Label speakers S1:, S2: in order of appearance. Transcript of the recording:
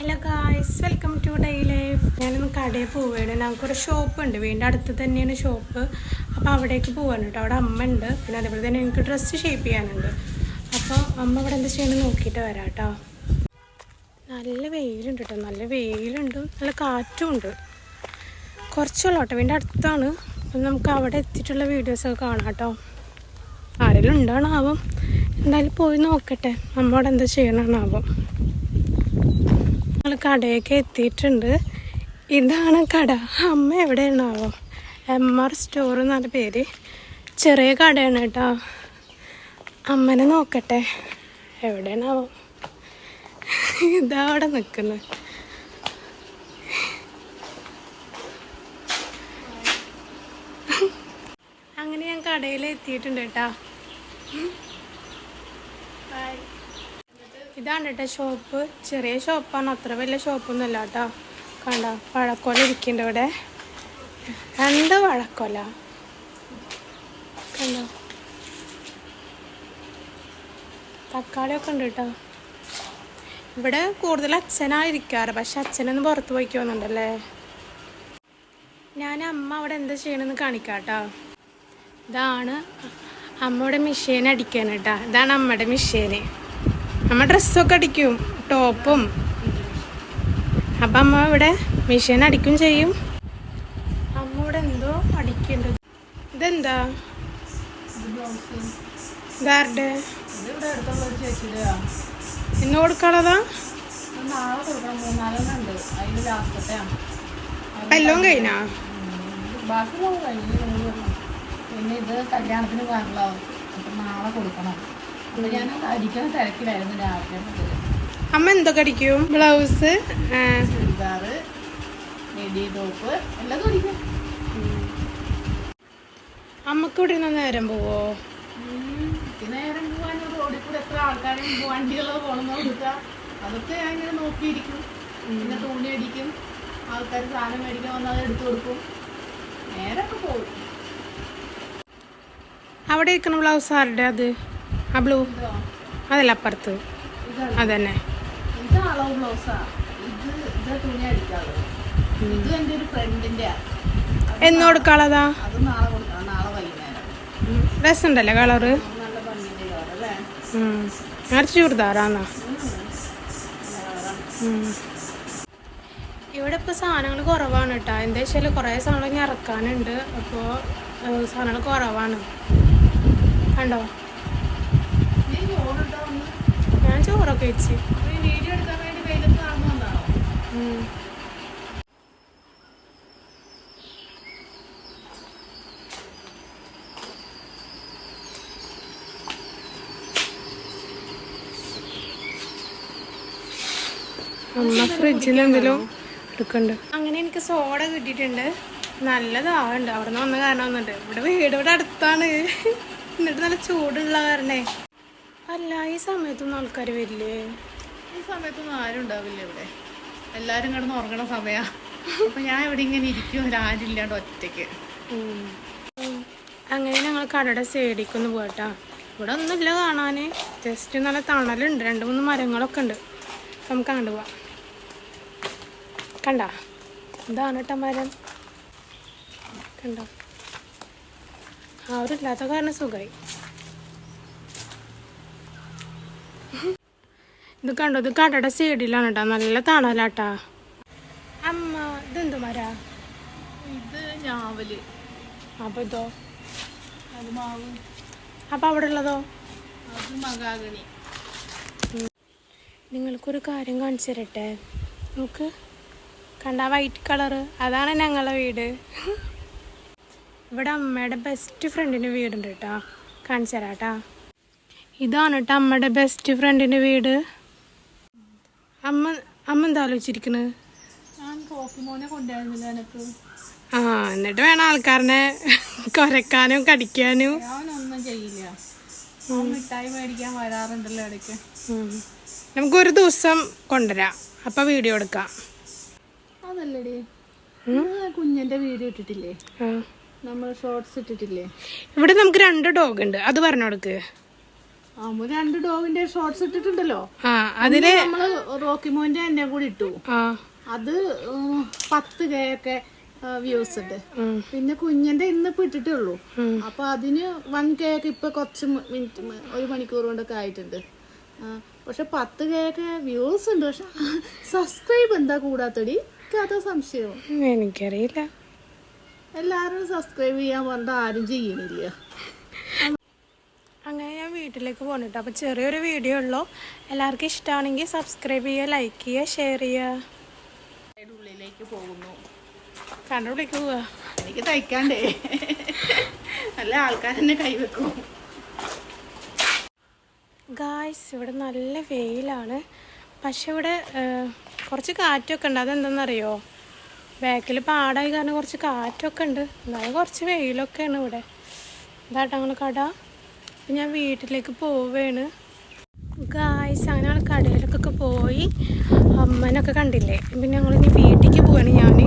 S1: Hello guys, welcome to day life. ഞാനൊന്ന് കടയിൽ പോവുകയാണ്. ഞങ്ങൾക്കൊരു ഷോപ്പുണ്ട്, വീടിൻ്റെ അടുത്ത് തന്നെയാണ് ഷോപ്പ്. അപ്പോൾ അവിടേക്ക് പോവാണ് കേട്ടോ. അവിടെ അമ്മ ഉണ്ട്, പിന്നെ അതേപോലെ തന്നെ എനിക്ക് ഡ്രസ്സ് ഷേപ്പ് ചെയ്യാനുണ്ട്. അപ്പോൾ അമ്മ ഇവിടെ എന്താ ചെയ്യണമെന്ന് നോക്കിയിട്ട് വരാം കേട്ടോ. നല്ല വെയിലുണ്ട് കേട്ടോ, നല്ല വെയിലുണ്ട്, നല്ല കാറ്റും ഉണ്ട്. കുറച്ചുള്ള കേട്ടോ, വീടിൻ്റെ അടുത്താണ്. അപ്പം നമുക്ക് അവിടെ എത്തിയിട്ടുള്ള വീഡിയോസൊക്കെ കാണാം കേട്ടോ. ആരെങ്കിലും ഉണ്ടാണാവും, എന്തായാലും പോയി നോക്കട്ടെ അമ്മ അവിടെ എന്താ ചെയ്യണമെന്നാവും. കടയൊക്കെ എത്തിയിട്ടുണ്ട്. ഇതാണ് കട. അമ്മ എവിടെയാണാവോ? MR സ്റ്റോർ എന്നാണ് പേര്. ചെറിയ കടയാണ് കേട്ടോ. അമ്മനെ നോക്കട്ടെ എവിടെയാണാവോ. ഇതാ അവിടെ നിൽക്കുന്നത്. അങ്ങനെ ഞാൻ കടയിൽ എത്തിയിട്ടുണ്ട് കേട്ടോ. ഇതാണ് കേട്ടോ ഷോപ്പ്. ചെറിയ ഷോപ്പാണ്, അത്ര വലിയ ഷോപ്പൊന്നുമല്ല കേട്ടോ. കണ്ട വഴക്കോല ഇരിക്കുന്നുണ്ട് ഇവിടെ, 2 വഴക്കോല കണ്ടോ. തക്കാളിയൊക്കെ ഉണ്ട് കേട്ടോ. ഇവിടെ കൂടുതൽ അച്ഛനായിരിക്കാറ്, പക്ഷെ അച്ഛനൊന്ന് പുറത്ത് പോയിക്ക് വന്നിട്ടുണ്ടല്ലേ. ഞാൻ അമ്മ അവിടെ എന്താ ചെയ്യണമെന്ന് കാണിക്കാം കേട്ടോ. ഇതാണ് അമ്മയുടെ മെഷീൻ അടിക്കാൻ കേട്ടോ. ഇതാണ് അമ്മയുടെ മെഷീന്. അമ്മ ഡ്രസ്സൊക്കെ അടിക്കും, ടോപ്പും. അപ്പം അമ്മ ഇവിടെ മെഷീൻ അടിക്കും ചെയ്യും. അമ്മ ഇവിടെ എന്തോ അടിക്കുന്നുണ്ട്. ഇതെന്താ ഗാർഡ് ഇന്ന് കൊടുക്കാനുള്ളതാ? എല്ലാം കഴിഞ്ഞാ?
S2: പിന്നെ ഇത് കല്യാണത്തിന് കാരണമാവും, അപ്പം നാളെ കൊടുക്കണം. ഞാൻ അടിക്കണ തിരക്കിലായിരുന്നു രാവിലെ മുതൽ.
S1: അമ്മ എന്തൊക്കെ അടിക്കും? ബ്ലൗസ്,
S2: ചുരിദാറ്, മിഡി ടോപ്പ് എല്ലാം അടിക്കും.
S1: അമ്മക്ക് ഇവിടെ നിന്ന് നേരം പോവോ?
S2: നേരം പോവാൻ റോഡിൽ കൂടെ എത്ര ആൾക്കാരും വണ്ടികൾ പോകണമെന്ന് നോക്കുക, അതൊക്കെ ഞാൻ ഇങ്ങനെ നോക്കിയിരിക്കും. പിന്നെ തുണി അടിക്കും, ആൾക്കാർ സാധനം മേടിക്കാൻ വന്നാൽ അത് എടുത്തു കൊടുക്കും, നേരമൊക്കെ പോകും.
S1: അവിടെ ഇരിക്കുന്ന ബ്ലൗസ് ആരുടെ? അത് ആ ബ്ലൂ അതല്ല, അപ്പുറത്ത് അതന്നെ.
S2: ഇത് അളവ് ബ്ലൗസാ. ഇത് തുണി അടിക്കാതെ. ഇത് എൻ്റെ ഒരു ഫ്രണ്ടിൻ്റെ.
S1: എന്ന് കൊടുക്കാളതാ?
S2: അത് നാളെ കൊടുക്കണം, നാളെ വൈകുന്നേരം.
S1: രസമുണ്ടല്ലേ കളറ്?
S2: നല്ല ഭംഗിൻ്റെ കളർ അല്ലേ?
S1: ഞാൻ ചുരിദാറാന്നാ. ഇവിടെ ഇപ്പോൾ സാധനങ്ങൾ കുറവാണ് കേട്ടോ. എന്താ വെച്ചാൽ കുറേ സാധനങ്ങൾ ഇറക്കാനുണ്ട്. അപ്പോൾ സാധനങ്ങൾ കുറവാണ് കണ്ടോ. ഞാൻ ചോറൊക്കെ വെച്ച്
S2: വീഡിയോ എടുക്കാൻ വേണ്ടി വെയിലത്ത് നടന്നു വന്നാണോ?
S1: അമ്മ ഫ്രിഡ്ജിൽ എന്തെങ്കിലും എടുക്കണ്ട്. അങ്ങനെ എനിക്ക് സോഡ കിട്ടിയിട്ടുണ്ട്. നല്ലതാവുന്നുണ്ട്. അവിടെ നിന്ന് വന്ന കാരണം വന്നിട്ട്. ഇവിടെ വീട് ഇവിടെ അടുത്താണ്, എന്നിട്ട് നല്ല ചൂടുള്ള കാരണേ. അല്ല, ഈ സമയത്തൊന്നും ആൾക്കാർ വരില്ലേ?
S2: ഈ സമയത്തൊന്നും ആരും ഉണ്ടാവില്ല ഇവിടെ. എല്ലാവരും കിടന്ന് ഉറങ്ങണ സമയമാണ്. അപ്പം ഞാൻ ഇവിടെ ഇങ്ങനെ ഇരിക്കും, ആരും ഇല്ലാണ്ട് ഒറ്റയ്ക്ക്.
S1: അങ്ങനെ ഞങ്ങൾ കടയുടെ സൈഡിക്കൊന്ന് പോയിട്ടാ. ഇവിടെ ഒന്നുമില്ല കാണാൻ, ജസ്റ്റ് നല്ല തണലുണ്ട്, 2-3 മരങ്ങളൊക്കെ ഉണ്ട്. നമുക്ക് അങ്ങോട്ട് പോവാം. കണ്ട ഇതാണ് കേട്ടോ മരം, കണ്ടോ. ആരുമില്ലാത്ത കാരണം സുഖമായി. ഇത് കണ്ടോ, ഇത് കടയുടെ സൈഡിലാണ് കേട്ടോ, നല്ല തണലാട്ടാ. അമ്മ ഇതെന്തു മര?
S2: ഇത് ഞാവല്.
S1: അപ്പോൾ ഇതോ?
S2: അത് മാവ്.
S1: അപ്പോൾ അവിടെ ഉള്ളതോ?
S2: അത് മഹാഗണി.
S1: നിങ്ങൾക്കൊരു കാര്യം കാണിച്ചു തരട്ടെ. നമുക്ക് കണ്ട വൈറ്റ് കളറ്, അതാണ് ഞങ്ങളുടെ വീട്. ഇവിടെ അമ്മയുടെ ബെസ്റ്റ് ഫ്രണ്ടിൻ്റെ വീടുണ്ട് കേട്ടോ, കാണിച്ചു തരാം കേട്ടോ. ഇതാണ് കേട്ടോ അമ്മയുടെ ബെസ്റ്റ് ഫ്രണ്ടിൻ്റെ വീട്. അമ്മ എന്താ ആലോചിച്ചിരിക്കണ്?
S2: ഞാൻ കോഫി മോനെ കൊണ്ടുവരുന്നില്ല എനിക്ക്.
S1: എന്നിട്ട് വേണം ആൾക്കാരനെ കുരക്കാനും കടിക്കാനും.
S2: അവനൊന്നും ചെയ്യില്ല. മിഠായി മേടിക്കാൻ വരാറുണ്ടല്ലോ ഇടയ്ക്ക്.
S1: നമുക്കൊരു ദിവസം കൊണ്ടുവരാം, അപ്പം വീഡിയോ എടുക്കാം.
S2: അതല്ലടി, കുഞ്ഞിൻ്റെ വീഡിയോ ഇട്ടിട്ടില്ലേ? നമ്മൾ ഷോർട്സ് ഇട്ടിട്ടില്ലേ?
S1: ഇവിടെ നമുക്ക് 2 ഡോഗ് ഉണ്ട്, അത് പറഞ്ഞു കൊടുക്ക്.
S2: അമ്മ 2 ഡോഗിന്റെ ഷോർട്സ് ഇട്ടിട്ടുണ്ടല്ലോ.
S1: ആ അതില്
S2: നമ്മള് റോക്കി മോന്റെ എന്നെ കൂടി ഇട്ടു.
S1: ആ
S2: അത് 10K ഒക്കെ വ്യൂസ് ഉണ്ട്. പിന്നെ കുഞ്ഞിന്റെ ഇന്നിപ്പോ ഇട്ടിട്ടേ ഉള്ളൂ. അപ്പൊ അതിന് 1K ഒക്കെ ഇപ്പൊ കുറച്ച് മിനിറ്റ് 1 മണിക്കൂർ കൊണ്ടൊക്കെ ആയിട്ടുണ്ട്. പക്ഷെ 10K ഒക്കെ വ്യൂസ് ഉണ്ട്. പക്ഷെ സബ്സ്ക്രൈബ് എന്താ കൂടാത്തടി? അതാ സംശയം.
S1: എനിക്കറിയില്ല.
S2: എല്ലാരും സബ്സ്ക്രൈബ് ചെയ്യാൻ പറഞ്ഞിട്ട് ആരും ചെയ്യണില്ല.
S1: അങ്ങനെ ഞാൻ വീട്ടിലേക്ക് പോകണിട്ടോ. അപ്പോൾ ചെറിയൊരു വീഡിയോ ഉള്ളൂ. എല്ലാവർക്കും ഇഷ്ടമാണെങ്കിൽ സബ്സ്ക്രൈബ് ചെയ്യുക, ലൈക്ക് ചെയ്യുക, ഷെയർ ചെയ്യുക.
S2: ഉള്ളിലേക്ക് പോകുന്നു.
S1: കണ്ടുപിടിക്ക് പോവുക.
S2: എനിക്ക് തയ്ക്കാണ്ടേ, നല്ല ആൾക്കാരെന്നെ കൈവെക്കും.
S1: ഗായ്സ് ഇവിടെ നല്ല വെയിലാണ്. പക്ഷെ ഇവിടെ കുറച്ച് കാറ്റൊക്കെ ഉണ്ട്. അതെന്താണെന്നറിയോ? ബാക്കിൽ പാടായി കാരണം കുറച്ച് കാറ്റൊക്കെ ഉണ്ട്. എന്നാലും കുറച്ച് വെയിലൊക്കെയാണ് ഇവിടെ. ഇതാട്ടോ ഞങ്ങൾ കട. അപ്പം ഞാൻ വീട്ടിലേക്ക് പോവുകയാണ് ഗായ്സ്. അങ്ങനെ ഞങ്ങൾ കടയിലൊക്കെ പോയി അമ്മനൊക്കെ കണ്ടില്ലേ. പിന്നെ ഞങ്ങളിനി വീട്ടിലേക്ക് പോവാണ് ഞാൻ.